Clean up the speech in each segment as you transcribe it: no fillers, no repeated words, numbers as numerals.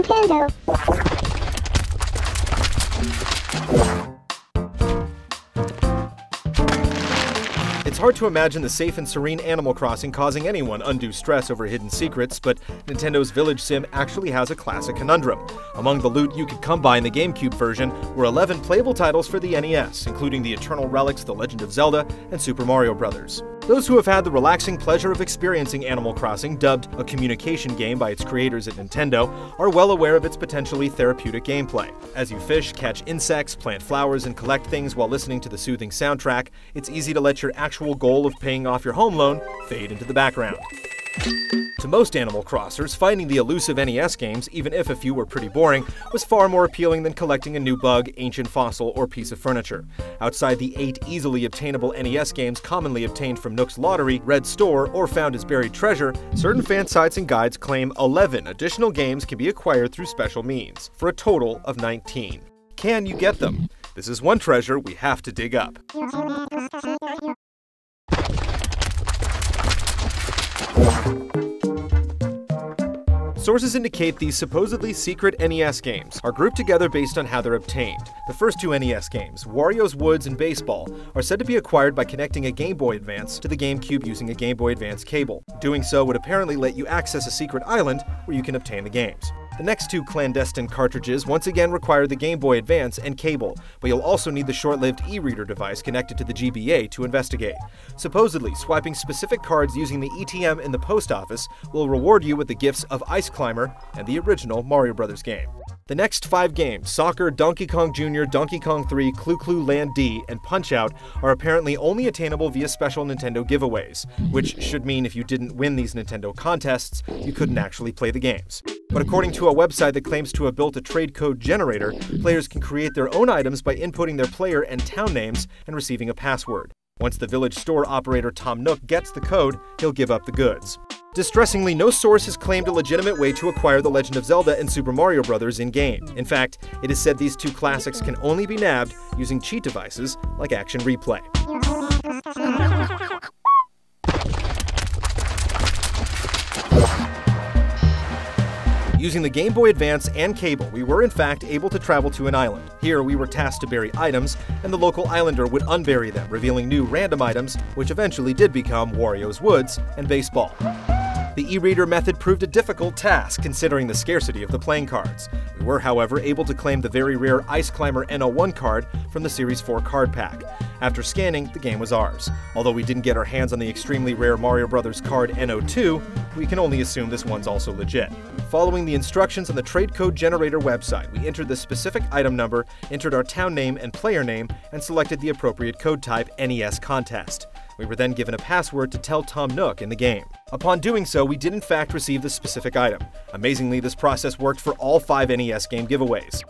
Nintendo. It's hard to imagine the safe and serene Animal Crossing causing anyone undue stress over hidden secrets, but Nintendo's Village Sim actually has a classic conundrum. Among the loot you could come by in the GameCube version were 11 playable titles for the NES, including the Eternal Relics, The Legend of Zelda, and Super Mario Bros. Those who have had the relaxing pleasure of experiencing Animal Crossing, dubbed a communication game by its creators at Nintendo, are well aware of its potentially therapeutic gameplay. As you fish, catch insects, plant flowers, and collect things while listening to the soothing soundtrack, it's easy to let your actual goal of paying off your home loan fade into the background. To most Animal Crossers, finding the elusive NES games, even if a few were pretty boring, was far more appealing than collecting a new bug, ancient fossil, or piece of furniture. Outside the 8 easily obtainable NES games commonly obtained from Nook's Lottery, Red Store, or found as buried treasure, certain fan sites and guides claim 11 additional games can be acquired through special means, for a total of 19. Can you get them? This is one treasure we have to dig up. Sources indicate these supposedly secret NES games are grouped together based on how they're obtained. The first two NES games, Wario's Woods and Baseball, are said to be acquired by connecting a Game Boy Advance to the GameCube using a Game Boy Advance cable. Doing so would apparently let you access a secret island where you can obtain the games. The next two clandestine cartridges once again require the Game Boy Advance and cable, but you'll also need the short-lived e-reader device connected to the GBA to investigate. Supposedly, swiping specific cards using the ETM in the post office will reward you with the gifts of Ice Climber and the original Mario Bros. Game. The next 5 games, Soccer, Donkey Kong Jr., Donkey Kong 3, Clu Clu Land D, and Punch-Out, are apparently only attainable via special Nintendo giveaways, which should mean if you didn't win these Nintendo contests, you couldn't actually play the games. But according to a website that claims to have built a trade code generator, players can create their own items by inputting their player and town names and receiving a password. Once the village store operator Tom Nook gets the code, he'll give up the goods. Distressingly, no source has claimed a legitimate way to acquire The Legend of Zelda and Super Mario Bros. In-game. In fact, it is said these two classics can only be nabbed using cheat devices like Action Replay. Using the Game Boy Advance and cable, we were in fact able to travel to an island. Here, we were tasked to bury items, and the local islander would unbury them, revealing new random items, which eventually did become Wario's Woods and Baseball. The e-reader method proved a difficult task, considering the scarcity of the playing cards. We were, however, able to claim the very rare Ice Climber NO1 card from the Series 4 card pack. After scanning, the game was ours. Although we didn't get our hands on the extremely rare Mario Bros. Card NO2, we can only assume this one's also legit. Following the instructions on the trade code generator website, we entered the specific item number, entered our town name and player name, and selected the appropriate code type NES Contest. We were then given a password to tell Tom Nook in the game. Upon doing so, we did in fact receive the specific item. Amazingly, this process worked for all 5 NES game giveaways.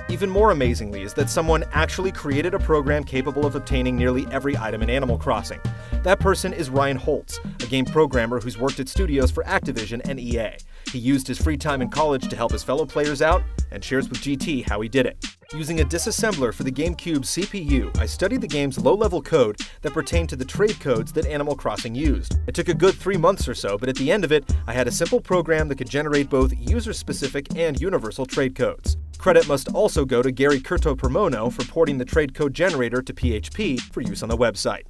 Even more amazingly is that someone actually created a program capable of obtaining nearly every item in Animal Crossing. That person is Ryan Holtz, a game programmer who's worked at studios for Activision and EA. He used his free time in college to help his fellow players out, and shares with GT how he did it. Using a disassembler for the GameCube CPU, I studied the game's low-level code that pertained to the trade codes that Animal Crossing used. It took a good 3 months or so, but at the end of it, I had a simple program that could generate both user-specific and universal trade codes. Credit must also go to Gary Curto-Permono for porting the trade code generator to PHP for use on the website.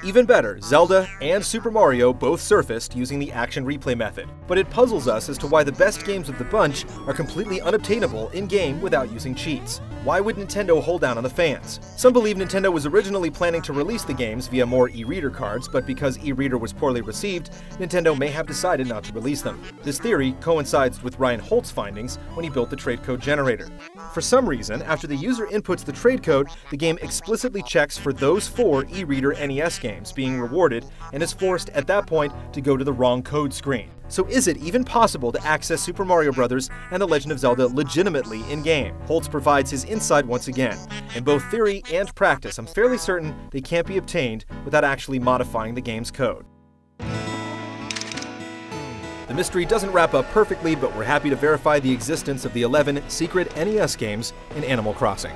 Even better, Zelda and Super Mario both surfaced using the Action Replay method, but it puzzles us as to why the best games of the bunch are completely unobtainable in-game without using cheats. Why would Nintendo hold down on the fans? Some believe Nintendo was originally planning to release the games via more e-reader cards, but because e-reader was poorly received, Nintendo may have decided not to release them. This theory coincides with Ryan Holtz's findings when he built the trade code generator. For some reason, after the user inputs the trade code, the game explicitly checks for those 4 e-reader NES games being rewarded and is forced at that point to go to the wrong code screen. So is it even possible to access Super Mario Bros. And The Legend of Zelda legitimately in-game? Holtz provides his insight once again. In both theory and practice, I'm fairly certain they can't be obtained without actually modifying the game's code. The mystery doesn't wrap up perfectly, but we're happy to verify the existence of the 11 secret NES games in Animal Crossing.